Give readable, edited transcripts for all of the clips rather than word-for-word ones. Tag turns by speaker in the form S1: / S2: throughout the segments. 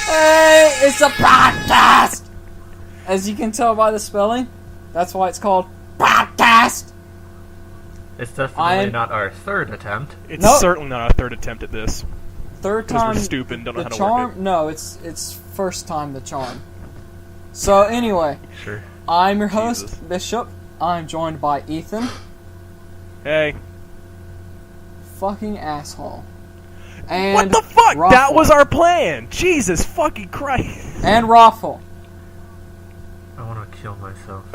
S1: Hey, it's a podcast! As you can tell by the spelling, that's why it's called Pawdcast!
S2: It's definitely not our third attempt.
S3: It's certainly not our third attempt at this.
S1: Third
S3: Because
S1: time
S3: we're stupid and don't know
S1: the
S3: how to
S1: charm?
S3: work it.
S1: No, it's first time the charm. So anyway,
S2: Sure.
S1: I'm your host,
S3: Jesus.
S1: Bishop. I'm joined by Ethan.
S3: Hey.
S1: Fucking asshole. And
S3: What the fuck?
S1: Raffle.
S3: That was our plan! Jesus fucking Christ!
S1: And Raffle.
S2: I want to kill myself.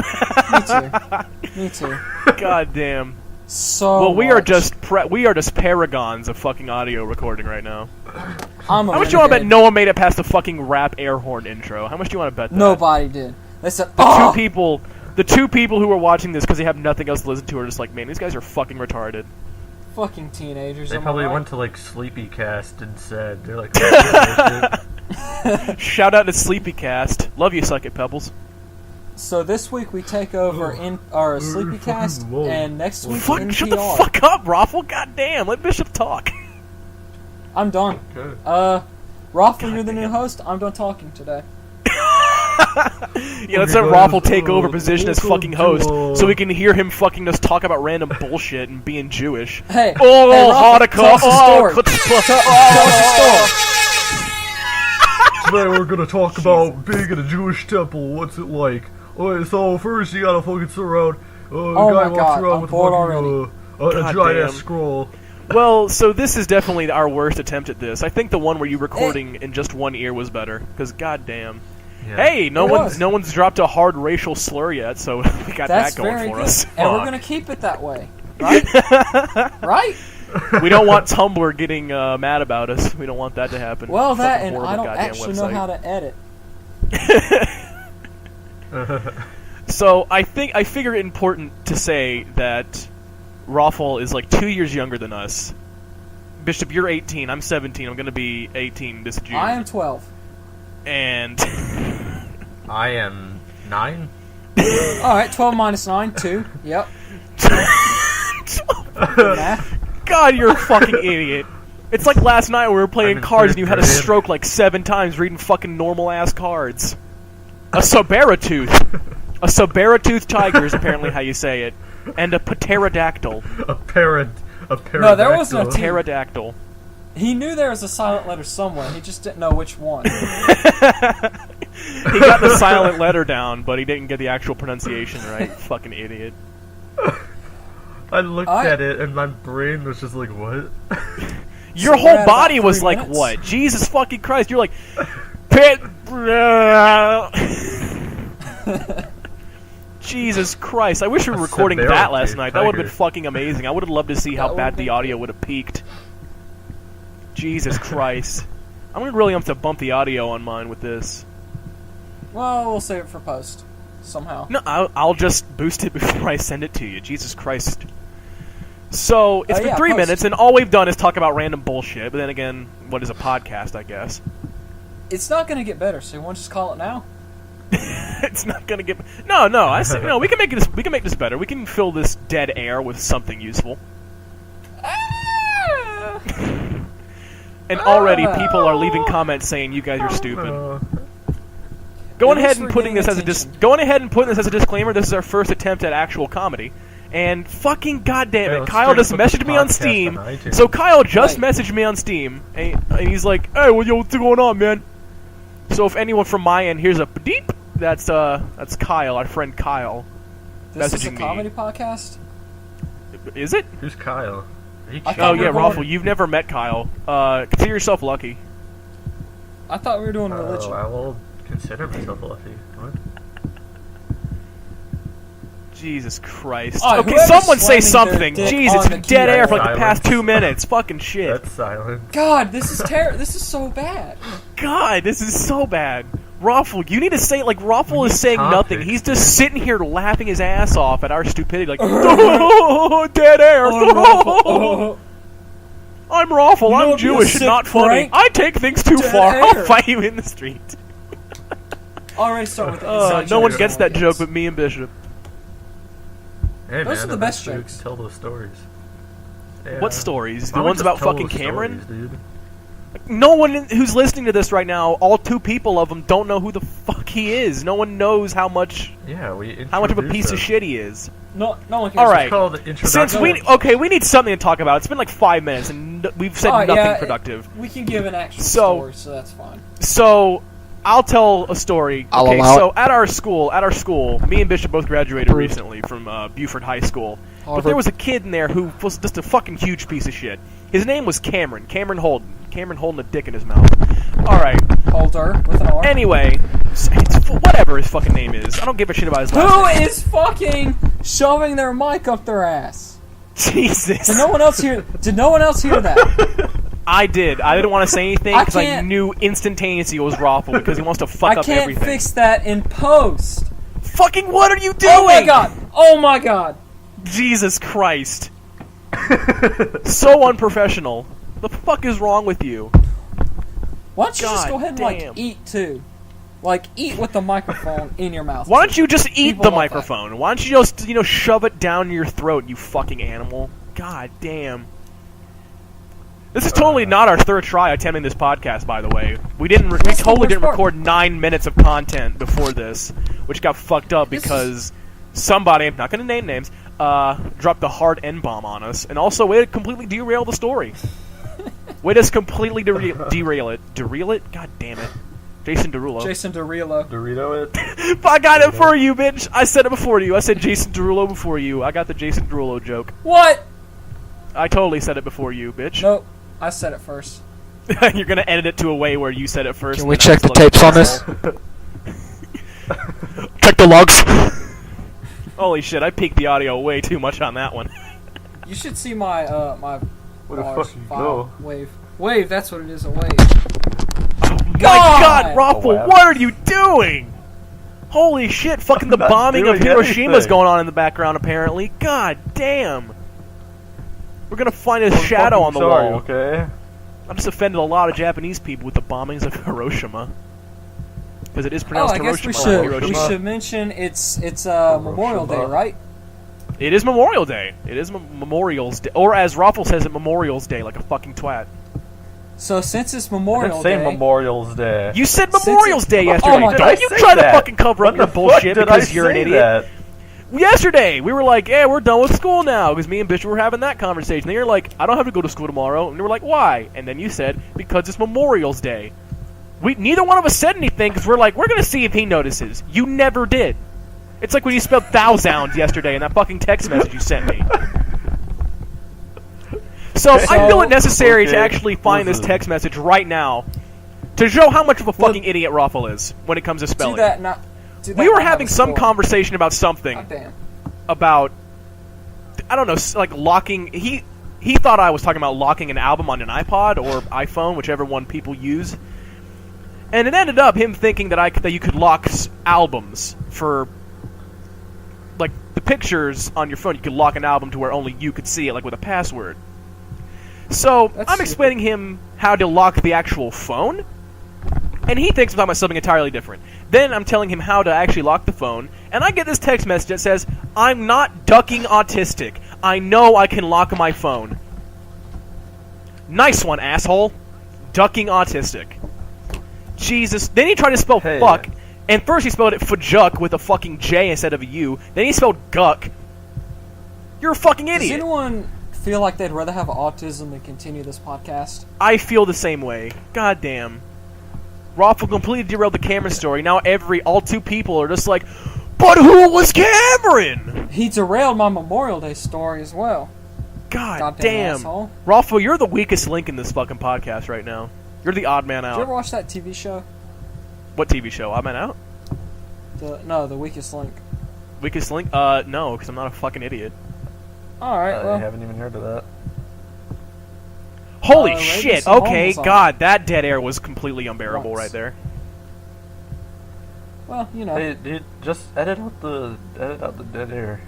S1: Me too.
S3: God damn.
S1: So
S3: Well, we are
S1: much.
S3: just paragons of fucking audio recording right now.
S1: I'm a
S3: How much do you want to bet
S1: renegade.
S3: no one made it past the fucking rap air horn intro? How much do you want to bet that?
S1: Nobody did. They said,
S3: The two people who are watching this because they have nothing else to listen to are just like, man, these guys are fucking retarded.
S1: fucking teenagers.
S2: They
S1: am I
S2: probably
S1: right?
S2: went to like Sleepycast instead. They're like, oh, shit.
S3: Shout out to Sleepycast. Love you, Suck It Pebbles.
S1: So this week we take over in our Sleepycast,
S2: Whoa.
S1: and next week
S3: Fuck,
S1: NPR.
S3: shut the fuck up, Raffle. God damn, let Bishop talk.
S1: I'm done.
S2: Good.
S1: Raffle, you're the new host. I'm done talking today.
S3: Yeah, let's let
S2: guys,
S3: Raffle take over position as
S2: welcome
S3: fucking host,
S2: to,
S3: so we can hear him fucking just talk about random bullshit and being Jewish.
S1: Hey,
S3: Oh,
S1: hey, Raffle,
S3: Hanukkah,
S1: tell us a story. Tell us a story.
S2: Today we're gonna talk about being in a Jewish temple. What's it like? Alright, so first you gotta fucking surround. A
S1: Oh
S2: guy
S1: my
S2: walks
S1: God,
S2: around
S1: I'm
S2: with
S1: bored
S2: fucking, a
S3: God
S2: giant
S3: damn.
S2: ass scroll.
S3: Well, so this is definitely our worst attempt at this. I think the one where you recording in just one ear was better, because goddamn.
S2: Yeah.
S3: Hey,
S1: It was.
S3: no one's dropped a hard racial slur yet, so we got
S1: That's
S3: that going
S1: very
S3: for
S1: good,
S3: us.
S1: and we're
S2: Fuck.
S1: gonna keep it that way, right? Right?
S3: We don't want Tumblr getting mad about us. We don't want that to happen.
S1: Well, that
S3: Fucking
S1: and
S3: horrible
S1: I don't
S3: goddamn
S1: actually know
S3: website.
S1: how to edit.
S3: So I figure it important to say that Raffle is like 2 years younger than us. Bishop, you're 18. I'm 17. I'm gonna be 18 this June.
S1: I am 12.
S3: And
S2: I am 9.
S1: All right, 12 minus 9, 2. Yep. Math.
S3: God, you're a fucking idiot. It's like last night we were playing
S2: I'm in
S3: cards and you had a
S2: third grade.
S3: stroke like 7 times reading fucking normal ass cards. A Saberatooth. A Saberatooth tiger is apparently how you say it. And a pterodactyl.
S2: A parrot.
S1: No, there was no T.
S3: Pterodactyl.
S1: He knew there was a silent letter somewhere. He just didn't know which one.
S3: He got the silent letter down, but he didn't get the actual pronunciation right. Fucking idiot.
S2: I looked at it and my brain was just like, what?
S3: Your
S1: So we're
S3: whole
S1: at
S3: body
S1: about
S3: was
S1: 3
S3: like,
S1: minutes?
S3: what? Jesus fucking Christ. You're like... Jesus Christ. I wish we were
S2: A
S3: recording that last
S2: Sabertooth
S3: night. That would have
S2: tiger.
S3: been fucking amazing. I would have loved to see how
S1: That
S3: bad
S1: would've
S3: the
S1: been
S3: audio
S1: good.
S3: would have peaked. Jesus Christ. I'm going to really have to bump the audio on mine with this.
S1: Well, we'll save it for post. Somehow.
S3: No, I'll just boost it before I send it to you. Jesus Christ. So, it's been
S1: yeah,
S3: 3
S1: post.
S3: minutes, and all we've done is talk about random bullshit. But then again, what is a podcast, I guess?
S1: It's not going to get better, so you want to just call it now?
S3: It's not gonna get... No, I say, no, we can make this better. We can fill this dead air with something useful.
S1: Ah!
S3: And already people are leaving comments saying you guys are stupid. Going
S1: At
S3: ahead
S1: least
S3: and
S1: we're
S3: putting this
S1: getting
S3: as
S1: attention.
S3: going ahead and putting this as a disclaimer. This is our first attempt at actual comedy. And fucking goddamn
S2: Yeah,
S3: it,
S2: let's
S3: Kyle
S2: start
S3: just
S2: with the
S3: messaged me on
S2: podcast
S3: Steam.
S2: on iTunes.
S3: So Kyle just
S1: Right.
S3: messaged me on Steam, and he's like, "Hey, what's going on, man?" So if anyone from my end hears a beep, that's Kyle, our friend Kyle.
S1: This is a
S3: Messaging me.
S1: comedy podcast?
S3: Is it?
S2: Who's Kyle? He
S1: I
S3: Oh
S1: thought we
S3: yeah,
S1: were
S3: Raffle,
S1: going-
S3: you've never met Kyle. Consider yourself lucky.
S1: I thought we were doing religion.
S2: I will consider myself lucky. What?
S3: Jesus Christ.
S1: Alright,
S3: Okay,
S1: whoever's
S3: someone say
S1: slamming their
S3: something.
S1: dick
S3: Jeez,
S1: on
S3: it's
S1: the
S3: been dead air for like
S2: keyboard.
S3: the past 2 minutes. Fucking shit.
S2: That's silent.
S1: God, this is This is so bad.
S3: God, this is so bad. Raffle, you need to say, like, Raffle
S2: We
S3: is
S2: need
S3: saying
S2: topics,
S3: nothing. He's
S2: dude.
S3: just sitting here laughing his ass off at our stupidity, like, oh, dead air.
S1: Oh,
S3: I'm Raffle,
S1: You know
S3: I'm
S1: what'd be a
S3: Jewish,
S1: sick
S3: not funny.
S1: prank?
S3: I take things too
S1: Dead
S3: far.
S1: air.
S3: I'll fight you in the street.
S1: Already start with the inside
S3: No one
S1: jokes.
S3: gets that joke but me and Bishop.
S2: Hey,
S1: Those
S2: man,
S1: are the best
S2: eventually we
S1: jokes.
S2: can tell those stories. Yeah.
S3: What stories?
S2: Why
S3: The
S2: don't we
S3: ones
S2: just
S3: about
S2: tell
S3: fucking
S2: those
S3: Cameron?
S2: stories, dude?
S3: No one who's listening to this right now, all 2 people of them, don't know who the fuck he is. No one knows how much of a piece of shit he is.
S1: No one cares.
S3: All right.
S2: Since
S3: we need something to talk about. It's been like 5 minutes, and we've said nothing productive.
S1: We can give an actual story, so that's fine.
S3: So, I'll tell a story. Okay, so at our school, me and Bishop both graduated recently from Buford High School. But there was a kid in there who was just a fucking huge piece of shit. His name was Cameron Holden. Cameron holding a dick in his mouth. Alright.
S1: Holder, with an R.
S3: Anyway, whatever his fucking name is. I don't give a shit about his last name.
S1: Who is fucking shoving their mic up their ass?
S3: Jesus.
S1: Did no one else hear that?
S3: I did. I didn't want to say anything because I knew instantaneously it was Raffle because he wants to fuck up everything.
S1: I can't fix that in post.
S3: Fucking what are you doing?
S1: Oh my god!
S3: Jesus Christ. So unprofessional. The fuck is wrong with you?
S1: Why don't you just go ahead and eat too? Like eat with the microphone in your mouth.
S3: Why don't you just eat the microphone? Why don't you just shove it down your throat, you fucking animal? God damn. This is totally not our 3rd try attempting this podcast, by the way. We totally didn't record 9 minutes of content before this, which got fucked up because somebody, I'm not going to name names, dropped the hard N-bomb on us, and also way to completely derail the story. Way to completely derail it. Derail it? God damn it. Jason Derulo.
S2: Dorito it?
S3: I got it for you, bitch. I said it before you. I said Jason Derulo before you. I got the Jason Derulo joke.
S1: What?
S3: I totally said it before you, bitch.
S1: Nope. I said it first.
S3: You're gonna edit it to a way where you said it first.
S4: Can we check the tapes on this? Check the logs.
S3: Holy shit, I peaked the audio way too much on that one.
S1: You should see my
S2: Where the fuck you go?
S1: Wave, that's what it is, a wave.
S3: Oh my god, Raffle, what are you doing? Holy shit, fucking the bombing of Hiroshima's going on in the background apparently. God damn. We're gonna find a shadow on the wall.
S2: Okay.
S3: I just offended a lot of Japanese people with the bombings of Hiroshima. Because it is pronounced Hiroshima.
S1: We should mention it's Memorial Day, right?
S3: It is Memorial Day. It is Memorial's Day. Or as Raffle says it, Memorial's Day, like a fucking twat.
S1: So since it's Memorial
S2: Day...
S1: Day...
S2: Memorial's Day.
S3: You said Memorial's Day yesterday.
S1: Oh my God.
S3: You try to fucking cover up your bullshit because you're an idiot. Yesterday, we were like, yeah, we're done with school now, because me and Bishop were having that conversation. Then you're like, I don't have to go to school tomorrow. And we were like, why? And then you said, because it's Memorial's Day. Neither one of us said anything, because we're like, we're going to see if he notices. You never did. It's like when you spelled thousands yesterday in that fucking text message you sent me. So I feel it necessary to actually find this text message right now to show how much of a fucking idiot Raffle is when it comes to spelling. We were having some conversation about something. About, I don't know, like locking. He thought I was talking about locking an album on an iPod or iPhone, whichever one people use. And it ended up him thinking that you could lock albums for, like, the pictures on your phone. You could lock an album to where only you could see it, like with a password. So I'm explaining him how to lock the actual phone, and he thinks I'm talking about something entirely different. Then I'm telling him how to actually lock the phone, and I get this text message that says, I'm not ducking autistic. I know I can lock my phone. Nice one, asshole. Ducking autistic. Jesus. Then he tried to spell fuck, and first he spelled it fujuk with a fucking J instead of a U. Then he spelled guck. You're a fucking idiot.
S1: Does anyone feel like they'd rather have autism than continue this podcast?
S3: I feel the same way. God damn. Raffle completely derailed the Cameron story. Now all 2 people are just like, but who was Cameron?
S1: He derailed my Memorial Day story as well.
S3: God damn. Raffle, you're the weakest link in this fucking podcast right now. You're the odd man out.
S1: Did you ever watch that TV show?
S3: What TV show? Odd Man Out?
S1: The Weakest Link.
S3: Weakest Link? No, because I'm not a fucking idiot.
S1: Alright, well.
S2: I haven't even heard of that.
S3: Holy shit, okay, God, that dead air was completely unbearable right there.
S1: Well, you know.
S2: Hey, just edit out the dead air.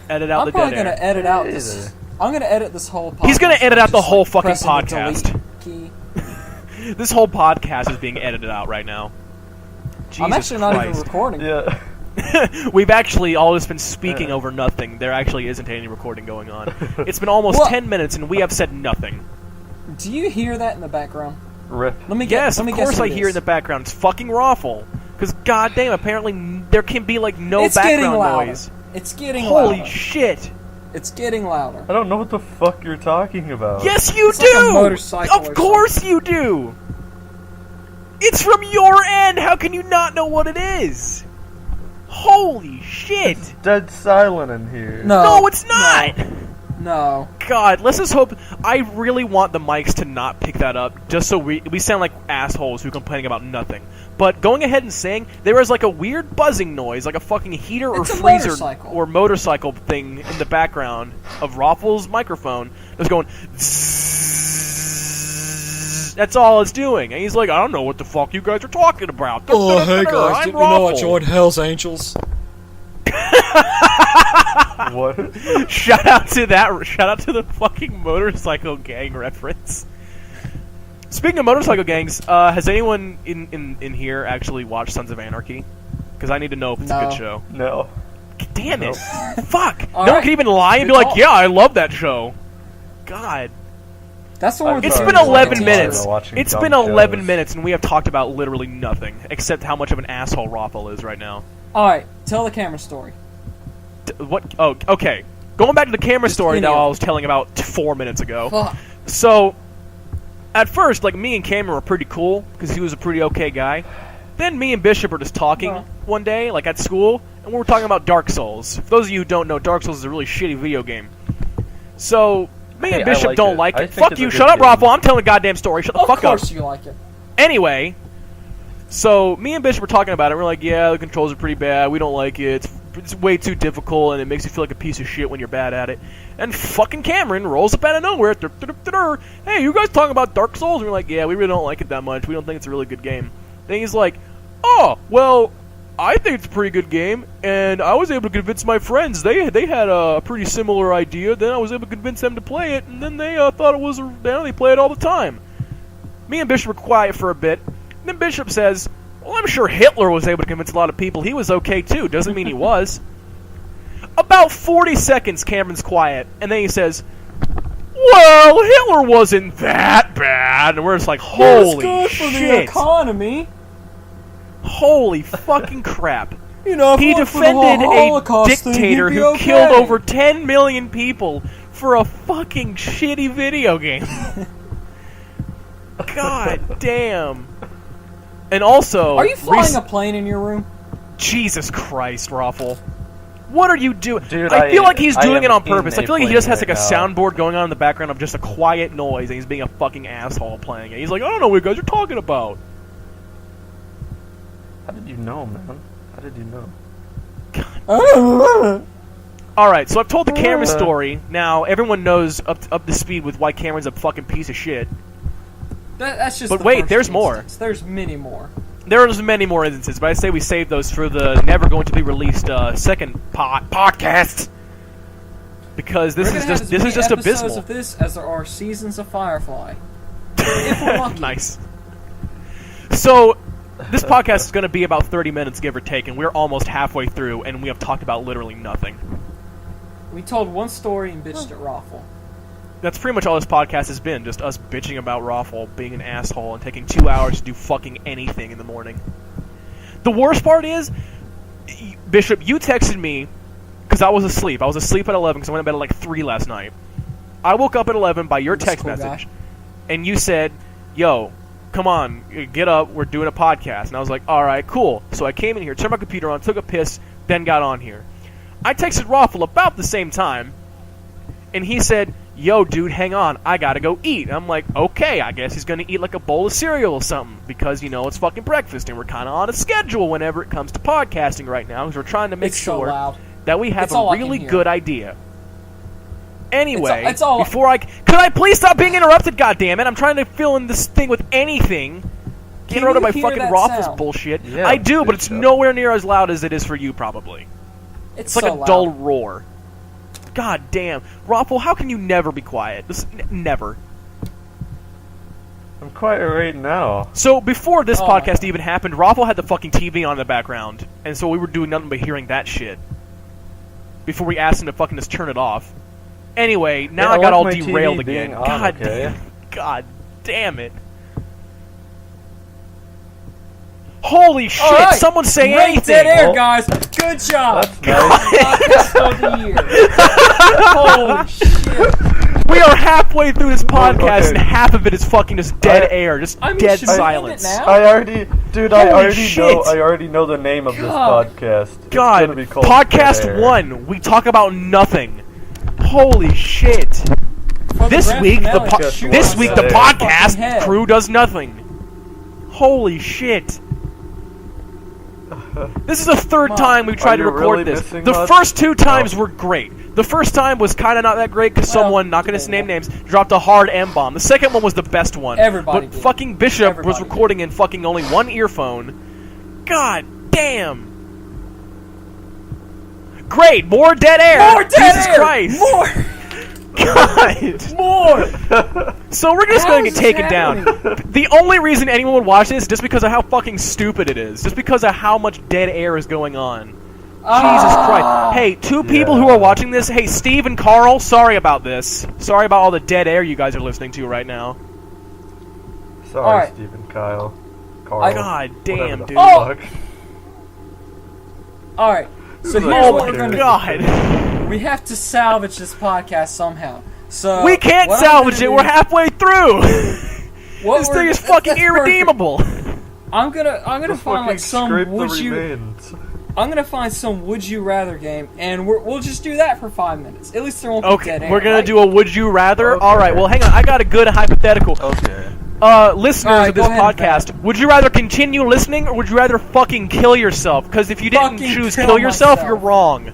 S3: Edit out the dead air.
S1: I'm probably gonna edit out this. I'm gonna edit this whole podcast.
S3: He's gonna edit out the whole fucking podcast. This whole podcast is being edited out right now. Jesus
S1: I'm actually
S3: Christ.
S1: not even recording.
S2: Yeah.
S3: We've actually all just been speaking over nothing. There actually isn't any recording going on. It's been almost 10 minutes and we have said nothing.
S1: Do you hear that in the background?
S2: Rip.
S1: Let me
S3: Yes,
S1: let me
S3: of
S1: guess
S3: course
S1: who
S3: I
S1: it
S3: hear in
S1: is.
S3: the background. It's fucking Raffle. Because goddamn, apparently there can be like no
S1: It's getting
S3: background
S1: louder.
S3: noise.
S1: It's getting
S3: Holy
S1: louder.
S3: shit!
S1: It's getting louder.
S2: I don't know what the fuck you're talking about.
S3: Yes, you
S1: It's
S3: do.
S1: like a motorcycle
S3: Of
S1: or
S3: course you do. It's from your end. How can you not know what it is? Holy shit!
S2: Dead silent in here.
S3: No, it's not.
S1: No.
S3: God, let's just hope. I really want the mics to not pick that up, just so we sound like assholes who are complaining about nothing. But going ahead and saying there was like a weird buzzing noise, like a fucking heater or
S1: It's a
S3: freezer
S1: motorcycle.
S3: or motorcycle thing in the background of Raffle's microphone that's going. Zzzz. That's all it's doing, and he's like, I don't know what the fuck you guys are talking about.
S4: Oh, hey guys,
S3: I'm
S4: didn't you know I
S3: Raffle.
S4: joined Hell's Angels?
S2: What?
S3: Shout out to that! Shout out to the fucking motorcycle gang reference. Speaking of motorcycle gangs, has anyone in here actually watched Sons of Anarchy? Because I need to know if it's a
S1: No.
S3: good show.
S2: No.
S3: Damn it!
S2: Nope.
S3: Fuck!
S1: All
S3: No one
S1: right.
S3: can even lie and be
S1: Good
S3: like,
S1: call.
S3: "Yeah, I love that show." God,
S1: That's the one with
S3: it's
S1: the
S3: been
S1: teachers.
S3: 11
S1: The
S3: minutes.
S1: teachers.
S2: Watching
S3: It's
S2: dumb
S3: been 11
S2: shows.
S3: minutes, and we have talked about literally nothing except how much of an asshole Raffle is right now.
S1: Alright, tell the camera story.
S3: What? Oh, okay. Going back to the camera story that
S1: any
S3: I
S1: of
S3: was telling about 4 minutes ago.
S1: Fuck.
S3: So, at first, like, me and Cameron were pretty cool, because he was a pretty okay guy. Then me and Bishop were just talking
S1: Well.
S3: one day, like, at school, and we were talking about Dark Souls. For those of you who don't know, Dark Souls is a really shitty video game. So, me
S2: Hey,
S3: and
S2: I
S3: Bishop
S2: like
S3: don't
S2: it.
S3: like
S2: I
S3: it.
S2: think
S3: Fuck
S2: it's
S3: you,
S2: a
S3: shut
S2: good
S3: up,
S2: game.
S3: Raffle, I'm telling a goddamn story, shut the
S1: Of
S3: fuck up.
S1: course you like it.
S3: Anyway, so me and Bishop were talking about it. We're like, yeah, the controls are pretty bad. We don't like it. It's way too difficult, and it makes you feel like a piece of shit when you're bad at it. And fucking Cameron rolls up out of nowhere. Hey, you guys talking about Dark Souls? And we're like, yeah, we really don't like it that much. We don't think it's a really good game. Then he's like, oh, well, I think it's a pretty good game, and I was able to convince my friends. They had a pretty similar idea. Then I was able to convince them to play it, and then they thought it was. They play it all the time. Me and Bishop were quiet for a bit. Then Bishop says, well, I'm sure Hitler was able to convince a lot of people he was okay too. Doesn't mean he was. About 40 seconds, Cameron's quiet, and then he says, well, Hitler wasn't that bad. And we're just like, holy
S1: It's good for the
S3: shit.
S1: economy.
S3: Holy fucking crap.
S1: You know, if
S3: He
S1: it weren't for the
S3: defended
S1: whole
S3: a
S1: Holocaust thing,
S3: dictator
S1: he'd be
S3: who
S1: okay.
S3: killed over 10 million people for a fucking shitty video game. God damn. And also,
S1: Are you flying a plane in your room?
S3: Jesus Christ, Raffle. What are you doing?
S2: Dude,
S3: I feel like he's
S2: I
S3: doing
S2: am
S3: it on
S2: in
S3: purpose. I
S2: a
S3: feel like he
S2: plane
S3: just has like
S2: right
S3: a
S2: now.
S3: soundboard going on in the background of just a quiet noise, and he's being a fucking asshole playing it. He's like, I don't know what you guys are talking about.
S2: How did you know, man? How did you know?
S3: Alright, so I've told the Cameron story. Now, everyone knows up to speed with why Cameron's a fucking piece of shit.
S1: That's just
S3: But
S1: the
S3: wait,
S1: first
S3: there's more.
S1: instance. There's many more.
S3: There's many more instances, but I say we save those for the never going to be released second podcast. Because this
S1: We're
S3: is
S1: gonna have
S3: just
S1: as
S3: this
S1: many
S3: is just
S1: episodes
S3: abysmal.
S1: of this as there are seasons of Firefly. If we're lucky.
S3: Nice. So, this podcast is going to be about 30 minutes, give or take, and we're almost halfway through, and we have talked about literally nothing.
S1: We told one story and bitched at Raffle.
S3: That's pretty much all this podcast has been, just us bitching about Raffle being an asshole and taking 2 hours to do fucking anything in the morning. The worst part is, Bishop, you texted me, because I was asleep. I was asleep at 11 because I went to bed at like 3 last night. I woke up at 11 by your
S1: That's
S3: text
S1: cool,
S3: message,
S1: guy.
S3: and you said, yo, come on, get up, we're doing a podcast. And I was like, alright, cool. So I came in here, turned my computer on, took a piss, then got on here. I texted Raffle about the same time, and he said, yo, dude, hang on, I gotta go eat. And I'm like, okay, I guess he's gonna eat like a bowl of cereal or something, because, you know, it's fucking breakfast, and we're kind of on a schedule whenever it comes to podcasting right now, because we're trying to make
S1: It's so
S3: sure
S1: loud.
S3: that we have
S1: It's all
S3: a
S1: I can
S3: really
S1: hear.
S3: good idea. Anyway,
S1: It's all-
S3: before could I please stop being interrupted, goddammit? I'm trying to fill in this thing with anything. Get
S1: Can
S3: interrupted
S1: you
S3: by
S1: hear
S3: fucking
S1: that
S3: Raffle's
S1: sound?
S3: bullshit.
S2: Yeah,
S3: I do, but it's
S2: Bishop.
S3: nowhere near as loud as it is for you, probably. It's like
S1: so
S3: a
S1: loud.
S3: dull roar. God damn. Raffle, how can you never be quiet? Never.
S2: I'm quiet right now.
S3: So, before this
S1: Oh my
S3: podcast
S1: God.
S3: even happened, Raffle had the fucking TV on in the background, and so we were doing nothing but hearing that shit. Before we asked him to fucking just turn it off. Anyway, now
S2: Yeah,
S3: I got
S2: like
S3: all
S2: my
S3: derailed
S2: TV
S3: again.
S2: being on,
S3: God
S2: okay?
S3: damn. God damn it. Holy shit!
S1: Alright,
S3: Someone say
S1: Great
S3: anything!
S1: dead air, guys. Good job.
S2: That's nice.
S1: Podcast of the year. Holy shit.
S3: We are halfway through this podcast,
S2: okay.
S3: and half of it is fucking just dead air, just
S1: I mean,
S3: dead
S1: should we end it
S3: silence.
S1: now?
S2: I
S3: Holy shit.
S2: already know the name of this
S1: God.
S2: podcast. It's
S3: God,
S2: gonna be called
S3: podcast
S2: Dead Air.
S3: 1. We talk about nothing. Holy shit!
S1: For the
S3: This
S1: grand
S3: week,
S1: finale,
S2: Podcast
S1: shoot
S2: one.
S3: this
S1: us
S3: week
S1: in
S3: the
S2: Dead
S1: fucking
S3: podcast
S1: head.
S3: crew does nothing. Holy shit! This is the third
S1: Mom,
S3: time we've tried to
S2: you
S3: record
S2: really
S3: this.
S2: missing
S3: The
S2: much?
S3: first 2 times were great. The first time was kind of not that great because
S1: Well,
S3: someone, not going to name names, dropped a hard M-bomb. The second one was the best one.
S1: Everybody
S3: But
S1: did.
S3: fucking Bishop
S1: Everybody
S3: was
S1: did.
S3: recording in fucking only one earphone. God damn. Great, more dead air.
S1: More dead
S3: Jesus
S1: air.
S3: Christ.
S1: More.
S3: God.
S1: More.
S3: So we're just
S1: How
S3: going to
S1: is
S3: get taken
S1: this
S3: down.
S1: happening?
S3: The only reason anyone would watch this is just because of how fucking stupid it is. Just because of how much dead air is going on. Jesus Christ. Hey, 2 people who are watching this. Hey, Steve and Carl, sorry about this. Sorry about all the dead air you guys are listening to right now.
S2: Sorry,
S1: Alright.
S2: Stephen, Kyle, Carl.
S3: God damn,
S2: whatever the
S3: dude.
S1: Oh!
S2: fuck.
S1: All right. So here's
S3: Oh
S1: what
S3: my
S1: we're gonna
S3: god.
S1: do. We have to salvage this podcast somehow. So
S3: We can't
S1: what I'm
S3: salvage
S1: gonna
S3: it.
S1: do-
S3: We're halfway through.
S1: what
S3: This
S1: we're-
S3: thing is
S1: that's
S3: fucking
S1: perfect.
S3: irredeemable.
S1: I'm gonna
S2: Just
S1: find
S2: fucking
S1: like some
S2: scrape the
S1: would you.
S2: remains.
S1: I'm gonna find some would you rather game, and we'll just do that for 5 minutes. At least there won't be
S3: Okay,
S1: dead air.
S3: we're gonna
S1: right?
S3: do a would you rather.
S2: Okay.
S3: Alright, well hang on, I got a good hypothetical.
S2: Okay.
S3: Listeners
S1: Alright,
S3: of this
S1: go ahead,
S3: podcast, would you rather continue listening or would you rather fucking kill yourself? Because if you didn't
S1: Fucking
S3: choose
S1: kill
S3: kill yourself,
S1: myself.
S3: you're wrong.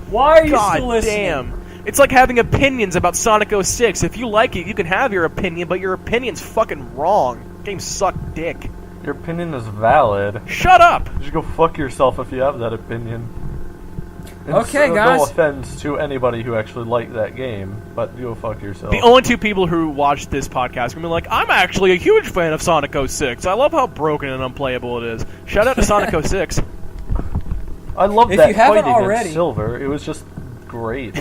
S1: Why are you
S3: God
S1: still listening?
S3: damn. It's like having opinions about Sonic 06. If you like it, you can have your opinion, but your opinion's fucking wrong. Game suck dick.
S2: Your opinion is valid.
S3: Shut up!
S2: You should go fuck yourself if you have that opinion. And
S1: Okay,
S2: no
S1: guys.
S2: offense to anybody who actually liked that game, but go fuck yourself.
S3: The only 2 people who watch this podcast are gonna be like, I'm actually a huge fan of Sonic 06. I love how broken and unplayable it is. Shout out to Sonic 06.
S2: I love
S1: If
S2: that
S1: you haven't
S2: fight
S1: already-
S2: against Silver. It was just great.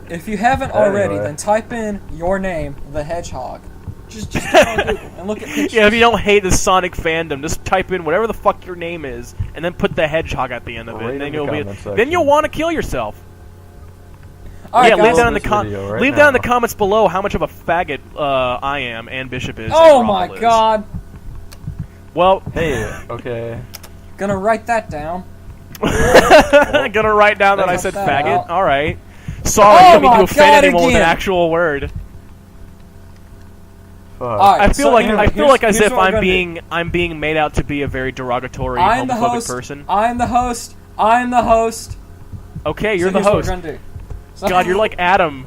S1: If you haven't already,
S2: Anyway.
S1: then type in your name, the Hedgehog. Just go on Google and look at pictures.
S3: Yeah, if you don't hate the Sonic fandom, just type in whatever the fuck your name is, and then put the hedgehog at the end of it.
S2: Right
S3: And then
S2: in the
S3: you'll be,
S2: comment section.
S3: then you'll want to kill yourself.
S1: All right,
S3: Yeah, leave
S1: guys.
S3: down in the
S2: This video right
S3: leave down in the
S2: now.
S3: comments below how much of a faggot I am and Bishop is.
S1: Oh
S3: and
S1: my
S3: Rommel is.
S1: god.
S3: Well,
S2: Hey, okay.
S1: Gonna write that down.
S3: I'm gonna write down that I
S1: Cut
S3: said
S1: that
S3: faggot.
S1: out.
S3: All right. Sorry,
S1: Oh
S3: I didn't mean
S1: my
S3: to offend
S1: God,
S3: anyone with an
S1: again.
S3: actual word.
S2: Fuck.
S1: Alright.
S3: I feel
S1: So
S3: like
S1: anyway,
S3: I feel
S1: here's-
S3: like as
S1: here's
S3: if
S1: what we're
S3: I'm
S1: gonna do.
S3: being made out to be a very derogatory
S1: I'm the
S3: homophobic
S1: host.
S3: person.
S1: I'm the host. I'm the host.
S3: Okay, you're
S1: So
S3: the
S1: here's what
S3: host.
S1: we're gonna do. So-
S3: God, you're like Adam.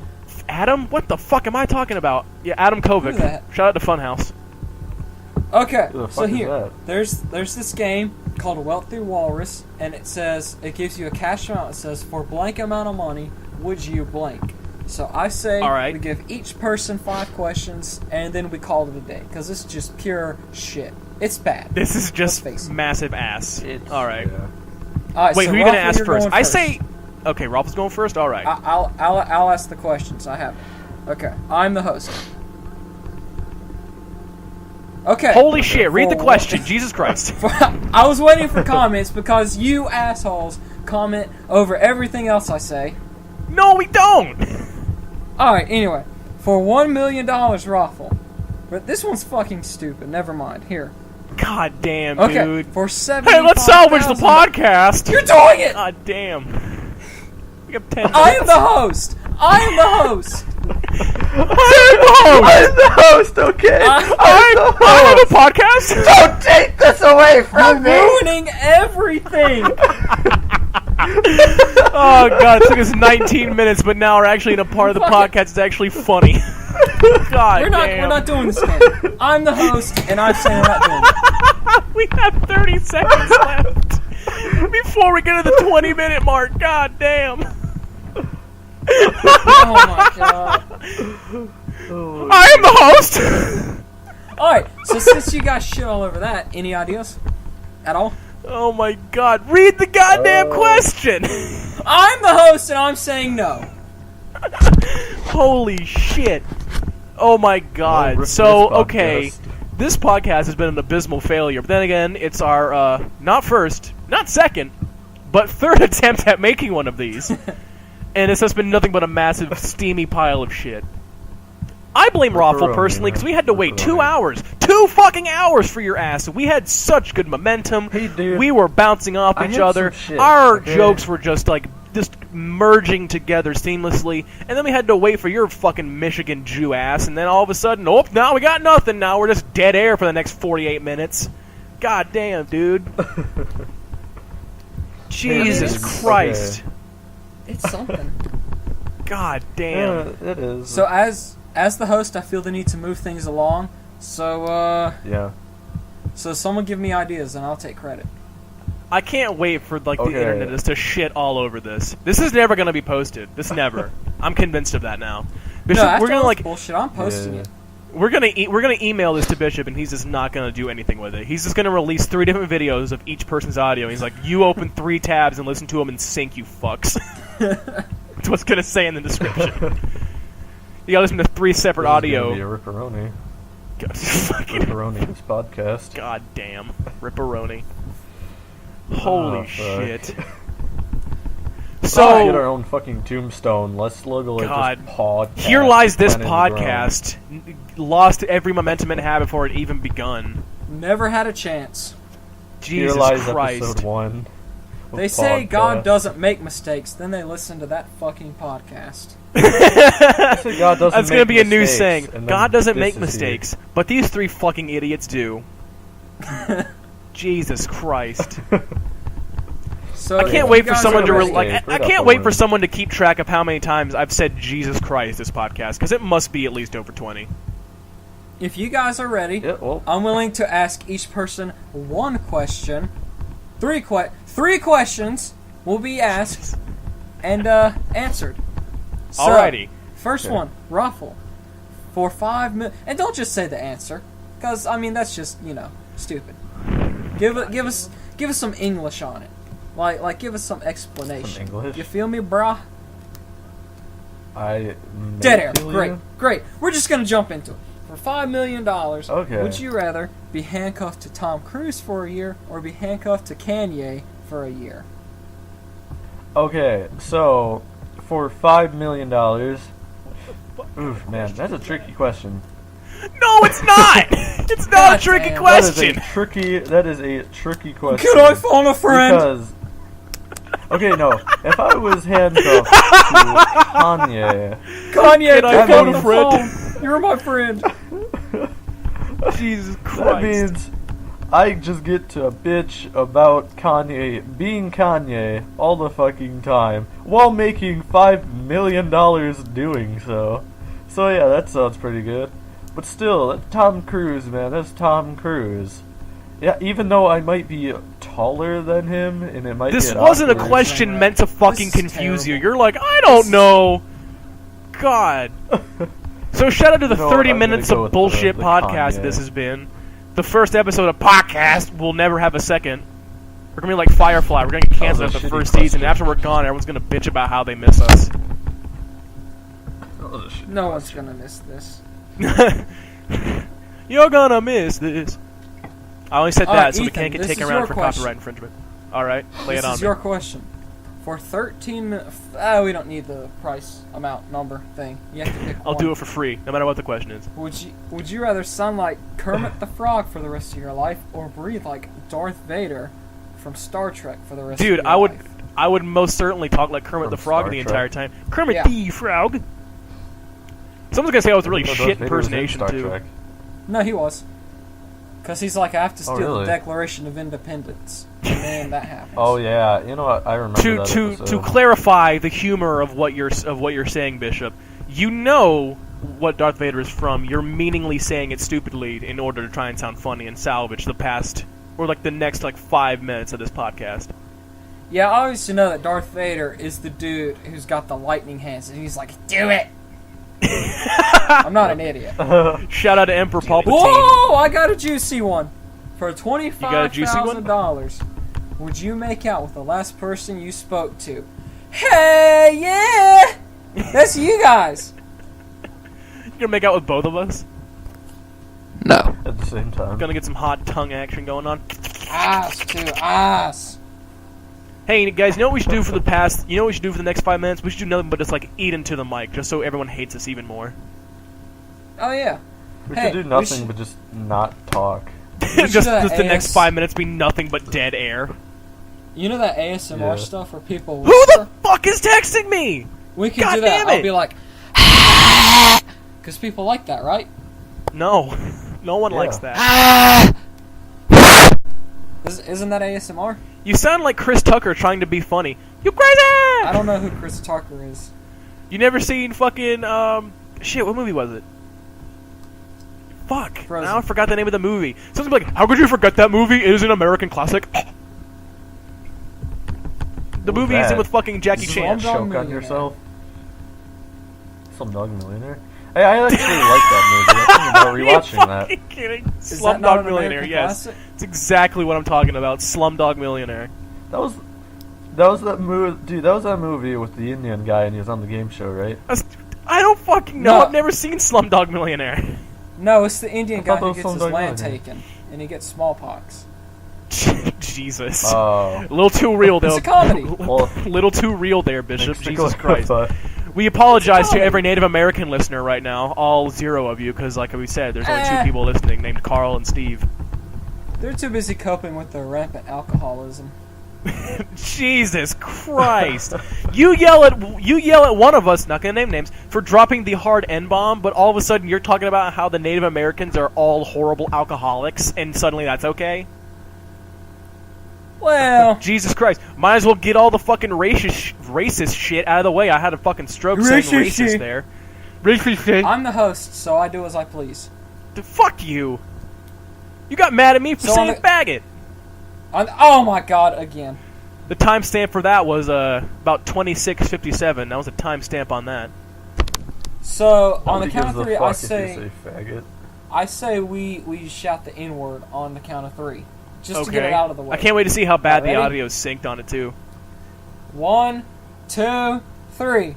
S3: Adam? What the fuck am I talking about? Yeah, Adam Kovic.
S1: Who that?
S3: Shout out to Funhouse.
S1: Okay,
S2: Who the
S1: so
S2: fuck is
S1: here,
S2: that?
S1: there's this game called Wealthy Walrus, and it gives you a cash amount. It says, for blank amount of money, would you blank? So I say
S3: All right.
S1: we give each person 5 questions, and then we call it a day, because this is just pure shit. It's bad.
S3: This is just
S1: Let's face it.
S3: massive ass.
S2: It's-
S3: All right.
S2: yeah.
S1: All right,
S3: Wait,
S1: so
S3: who are you gonna
S1: Ralphie,
S3: ask
S1: you're
S3: first?
S1: going
S3: I say. Okay, Rolf is going first. All right.
S1: I'll ask the questions. I have it. Okay, I'm the host. Okay.
S3: Holy shit! Read the
S1: For-
S3: question. Jesus Christ.
S1: I was waiting for comments because you assholes comment over everything else I say.
S3: No, we don't.
S1: Alright, anyway. For $1 million raffle. But this one's fucking stupid. Never mind. Here.
S3: God damn,
S1: Okay.
S3: dude.
S1: For $75,000.
S3: Hey, let's salvage the podcast.
S1: You're doing it!
S3: God damn. We have 10
S1: I am the host! I am the host!
S2: I'm the host, okay?
S3: I have a podcast.
S2: Don't take this away
S1: You're
S2: from me!
S1: ruining everything!
S3: Oh god, it took us 19 minutes, but now we're actually in a part of the podcast that's actually funny. God
S1: We're
S3: damn.
S1: not doing this game. I'm the host, and I'm saying we're not doing it.
S3: We have 30 seconds left before we get to the 20-minute mark. God damn.
S1: Oh my god.
S3: I am the host.
S1: Alright, so since you guys shit all over that, any ideas? At all?
S3: Oh my god. Read the goddamn question.
S1: I'm the host, and I'm saying no.
S3: Holy shit. Oh my god.
S2: Rip
S3: So,
S2: this
S3: okay.
S2: podcast.
S3: this podcast has been an abysmal failure. But then again, it's our not first, not second, but third attempt at making one of these, and it's just been nothing but a massive steamy pile of shit. I blame Raffle personally because we had to wait 2 hours, 2 fucking hours for your ass. We had such good momentum.
S2: Hey, dude.
S3: We were bouncing off each other. Our jokes were just merging together seamlessly, and then we had to wait for your fucking Michigan Jew ass, and then all of a sudden, now we got nothing. Now we're just dead air for the next 48 minutes. God damn, dude. Jesus Christ.
S2: Okay.
S1: It's something.
S3: God damn.
S2: Yeah, it is.
S1: So as the host, I feel the need to move things along. So
S2: yeah.
S1: So someone give me ideas, and I'll take credit.
S3: I can't wait for the internet just to shit all over this. This is never going to be posted. This never. I'm convinced of that now. Bishop,
S1: no, after
S3: we're gonna
S1: all this bullshit. I'm posting it.
S3: We're gonna email this to Bishop, and he's just not gonna do anything with it. He's just gonna release 3 different videos of each person's audio. He's like, "You open 3 tabs and listen to them in sync, you fucks." That's what's gonna say in the description. You gotta listen to 3 separate audio.
S2: Be a ripperoni.
S3: Fucking
S2: Ripperoni, this podcast.
S3: God damn, ripperoni. Holy shit.
S2: So get our own fucking tombstone. Let's logo it
S3: God.
S2: just podcast.
S3: Here lies this
S2: Planet
S3: podcast. Lost every momentum it had before it even begun.
S1: Never had a chance.
S3: Jesus
S2: Here lies
S3: Christ.
S2: episode 1.
S1: They say God doesn't make mistakes, then they listen to that fucking podcast.
S2: God doesn't
S3: That's
S2: going to
S3: be a new saying. God doesn't make mistakes,
S2: here.
S3: but these 3 fucking idiots do. Jesus Christ.
S1: So
S3: I can't wait for
S1: you guys
S3: someone
S1: are
S3: to
S1: ready-
S3: I can't wait for someone to keep track of how many times I've said Jesus Christ this podcast, because it must be at least over 20.
S1: If you guys are ready,
S2: Yeah, well,
S1: I'm willing to ask each person 1 question. 3 questions will be asked and answered. So,
S3: Alrighty.
S1: First one, Ruffle. For 5 million, and don't just say the answer, because I mean that's just stupid. Give us some English on it, like give us some explanation.
S2: Some English?
S1: You feel me, brah?
S2: Dead
S1: air. Great. We're just gonna jump into it. For $5 million,
S2: Okay.
S1: would you rather be handcuffed to Tom Cruise for a year or be handcuffed to Kanye for a year?
S2: Okay, so for $5 million. Oof, man, that's a tricky question.
S3: No, it's not! It's not a tricky
S1: damn.
S3: question!
S2: That is a tricky question.
S1: Could I phone a friend?
S2: Because, okay, no, if I was handcuffed to Kanye,
S1: Kanye,
S3: Can I
S1: pick up
S3: phone
S1: the
S3: a friend?
S1: phone. You're my friend.
S3: Jesus
S2: that
S3: Christ.
S2: means I just get to bitch about Kanye being Kanye all the fucking time while making $5 million doing so. So yeah, that sounds pretty good. But still, that's Tom Cruise, man. That's Tom Cruise. Yeah, even though I might be taller than him, and it might
S3: This
S2: get
S3: wasn't a
S2: awkward.
S3: question meant to fucking
S1: This is
S3: confuse you.
S1: terrible.
S3: You're like, I don't know. God. So shout out to the
S2: You know,
S3: 30
S2: I'm gonna
S3: minutes
S2: go
S3: of
S2: with
S3: bullshit
S2: the
S3: podcast
S2: Kanye.
S3: this has been. The first episode of Pawdcast will never have a second. We're gonna be like Firefly. We're gonna get canceled
S2: was a
S3: after the
S2: shitty
S3: first season.
S2: question.
S3: After we're gone, everyone's gonna bitch about how they miss us.
S1: No one's gonna miss this.
S3: You're gonna miss this. I only said that
S1: Alright,
S3: so we
S1: Ethan,
S3: can't get
S1: this
S3: taken
S1: is
S3: around
S1: your
S3: for
S1: question.
S3: copyright infringement. Alright, lay
S1: This
S3: it on
S1: is
S3: me.
S1: your question. For 13 minutes... we don't need the price, amount, number thing. You have to pick
S3: I'll
S1: one.
S3: do it for free, no matter what the question is.
S1: Would you rather sound like Kermit the Frog for the rest of your life, or breathe like Darth Vader from Star Trek for the rest of your
S3: Dude,
S1: life?
S3: I would most certainly talk like Kermit
S2: From
S3: the Frog
S2: Star
S3: the
S2: Trek.
S3: entire time. Kermit
S1: Yeah.
S3: the Frog. Someone's gonna say I was a really
S2: Darth
S3: shit
S2: Vader was in
S3: impersonation
S2: Star
S3: too.
S2: Trek.
S1: No, he was. Because he's like, I have to steal
S2: really?
S1: the Declaration of Independence. And then that happens.
S2: Oh yeah, you know what? I remember that
S3: To
S2: episode.
S3: clarify the humor of what you're saying, Bishop, you know what Darth Vader is from. You're meaningly saying it stupidly in order to try and sound funny and salvage the past or like the next 5 minutes of this podcast.
S1: Yeah, I always know that Darth Vader is the dude who's got the lightning hands, and he's like, do it! I'm not an idiot.
S3: Shout out to Emperor Palpatine.
S1: Whoa! I got a juicy one. For
S3: got a juicy one?
S1: $25,000, would you make out with the last person you spoke to? Hey, yeah! That's you guys.
S3: You gonna make out with both of us?
S4: No.
S2: at the same time.
S3: Gonna get some hot tongue action going on.
S1: Ass too, ass.
S3: Hey guys, you know what we should do for the past? You know what we should do for the next 5 minutes? We should do nothing but just like eat into the mic, just so everyone hates us even more.
S1: Oh yeah.
S2: We
S1: Hey,
S2: should do nothing but just not talk.
S3: just
S1: should,
S3: the next
S1: AS
S3: 5 minutes be nothing but dead air.
S1: You know that ASMR
S2: Yeah.
S1: stuff where people
S3: Who
S1: whisper?
S3: the fuck is texting me?
S1: We can
S3: God
S1: do that.
S3: damn
S1: I'll
S3: it.
S1: be like, because people like that, right?
S3: No, no one
S2: Yeah.
S3: likes that.
S1: Isn't that ASMR?
S3: You sound like Chris Tucker trying to be funny. You crazy!
S1: I don't know who Chris Tucker is.
S3: You never seen fucking shit? What movie was it? Fuck!
S1: Frozen.
S3: Now I forgot the name of the movie. Someone's like, "How could you forget that movie? It is an American classic." The movie he's in with fucking Jackie Chan.
S1: Slumdog
S2: Choke on
S1: Millionaire.
S2: yourself. Slumdog Millionaire. Hey, I actually like that movie. I'm thinking about
S3: Are you
S2: rewatching that.
S3: fucking kidding?
S1: Is that not
S3: Slumdog
S1: an
S3: Millionaire.
S1: American
S3: Yes,
S1: classic?
S3: it's exactly what I'm talking about. Slumdog Millionaire.
S2: That was that movie, dude. That was that movie with the Indian guy, and he was on the game show, right?
S3: I don't fucking know.
S1: No.
S3: I've never seen Slumdog Millionaire.
S1: No, it's the Indian
S2: I
S1: guy
S2: thought
S1: who
S2: that
S1: gets
S2: was
S1: his
S2: Slumdog
S1: land
S2: Millionaire.
S1: taken, and he gets smallpox.
S3: Jesus.
S2: Oh.
S3: A little too real, though.
S1: It's a comedy.
S2: Well,
S3: Little too real there, Bishop.
S2: thanks for
S3: Jesus
S2: going
S3: Christ.
S2: with that.
S3: We apologize to
S1: comedy.
S3: every Native American listener right now, all 0 of you, because like we said, there's only 2 people listening, named Carl and Steve.
S1: They're too busy coping with their rampant alcoholism.
S3: Jesus Christ! You yell at one of us, not gonna name names, for dropping the hard N-bomb, but all of a sudden you're talking about how the Native Americans are all horrible alcoholics, and suddenly that's okay?
S1: Well,
S3: Jesus Christ! Might as well get all the fucking racist shit out of the way. I had a fucking stroke saying
S1: Racist
S3: racist
S1: shit.
S3: there. Racist shit.
S1: I'm the host, so I do as I please.
S3: Fuck you! You got mad at me for
S1: So
S3: saying
S1: on the-
S3: faggot.
S1: Oh my god, again.
S3: The timestamp for that was about 26:57. That was a timestamp on that.
S1: So, on the
S2: Nobody
S1: count
S2: gives
S1: of
S2: a
S1: 3,
S2: fuck if you say faggot.
S1: I say we shout the N-word on the count of 3. Just to get
S3: Okay.
S1: it out of the way.
S3: I can't wait to see how bad the
S1: Ready?
S3: audio is synced on it too.
S1: 1, 2, 3.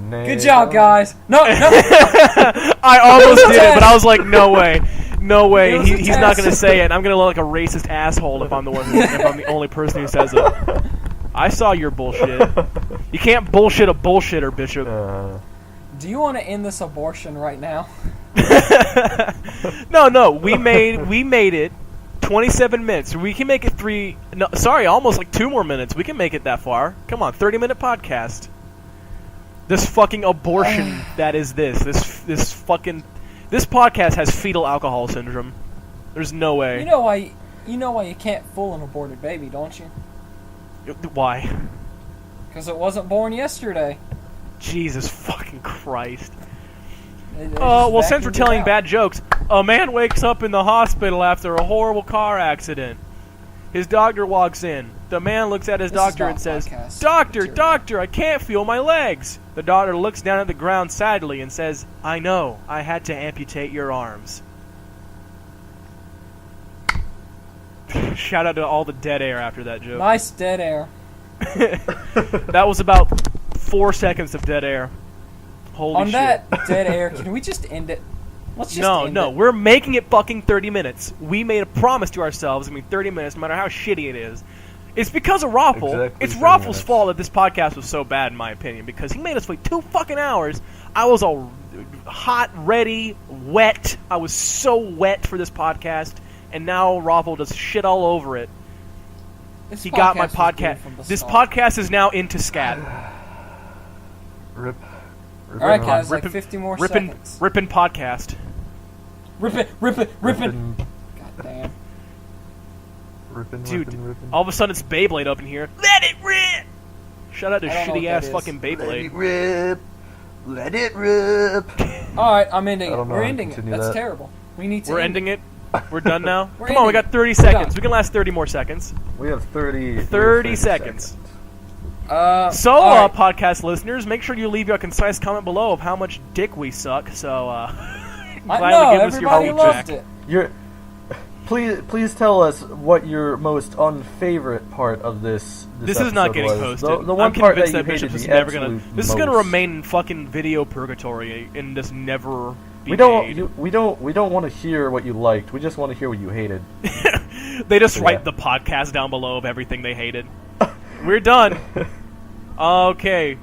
S2: Nay,
S1: Good job, guys. No, no.
S3: I almost did it, but I was like, no way, no
S1: It
S3: way.
S1: was a
S3: He's not gonna
S1: test.
S3: say it. I'm gonna look like a racist asshole if I'm the one. If I'm the only person who says it. I saw your bullshit. You can't bullshit a bullshitter, Bishop.
S1: Do you want to end this abortion right now?
S3: No. We made it 27 minutes. We can make it 3. No, sorry, almost like 2 more minutes. We can make it that far. Come on, 30-minute podcast. This fucking abortion that is this podcast has fetal alcohol syndrome. There's no way.
S1: You know why you can't fool an aborted baby, don't you?
S3: Why?
S1: Because it wasn't born yesterday.
S3: Jesus fucking Christ.
S1: They just
S3: Well, since we're
S1: vacuumed it
S3: telling
S1: out.
S3: bad jokes, a man wakes up in the hospital after a horrible car accident. His doctor walks in. The man looks at his
S1: This is
S3: doctor
S1: not
S3: and says,
S1: podcast
S3: "Doctor,
S1: material."
S3: doctor, I can't feel my legs." The doctor looks down at the ground sadly and says, "I know, I had to amputate your arms." Shout out to all the dead air after that joke.
S1: Nice dead air.
S3: That was about 4 seconds of dead air. Holy
S1: On
S3: shit.
S1: that dead air, can we just end it? Let's just end
S3: No,
S1: it.
S3: we're making it fucking 30 minutes. We made a promise to ourselves, 30 minutes, no matter how shitty it is. It's because of Raffle.
S2: Exactly
S3: It's
S2: 30
S3: Raffle's
S2: minutes.
S3: fault that this podcast was so bad, in my opinion, because he made us wait 2 fucking hours. I was all hot, ready, wet. I was so wet for this podcast, and now Raffle just shit all over it.
S1: This
S3: He got my
S1: was doomed
S3: podcast.
S1: from the
S3: This
S1: start.
S3: podcast is now into scat.
S2: Rip.
S1: All right,
S2: on.
S1: guys, like
S3: Rippin'-
S1: 50 more
S3: Rippin'
S1: seconds.
S3: Rippin' podcast.
S1: Rip it, rip it, rip it.
S2: Rippin',
S1: God damn.
S2: rippin',
S3: Dude,
S2: rippin', rippin'.
S3: all of a sudden it's Beyblade up in here. Let it rip! Shout out to
S1: I don't know
S3: shitty
S1: what
S3: ass
S1: that is.
S3: fucking
S2: Let it
S3: Beyblade.
S2: rip. Let it rip.
S1: All right, I'm ending
S2: I
S1: it.
S2: don't know
S1: We're
S2: how to
S1: ending it.
S2: continue
S1: That's
S2: that.
S1: terrible. We need to.
S3: We're
S1: end
S3: ending it. We're done now.
S1: We're
S3: Come on, we
S1: ending
S3: got 30
S1: We're
S3: seconds.
S1: done.
S3: We can last 30 more seconds.
S2: We have 30
S3: 30 seconds. So,
S1: all right.
S3: podcast listeners, make sure you leave your concise comment below of how much dick we suck. So,
S1: I
S3: glad
S1: know,
S3: to give us your
S1: everybody
S3: feedback.
S1: loved it.
S2: You're, please tell us what your most unfavorite part of this
S3: This is not
S2: episode
S3: getting
S2: was.
S3: posted.
S2: The one
S3: I'm
S2: part that
S3: convinced
S2: you
S3: that Bishop
S2: hated
S3: is
S2: the
S3: never gonna.
S2: absolute
S3: This is gonna
S2: most.
S3: remain in fucking video purgatory and just never be
S2: We don't.
S3: made.
S2: We don't want to hear what you liked. We just want to hear what you hated.
S3: They just
S2: Yeah.
S3: write the podcast down below of everything they hated. We're done. Okay.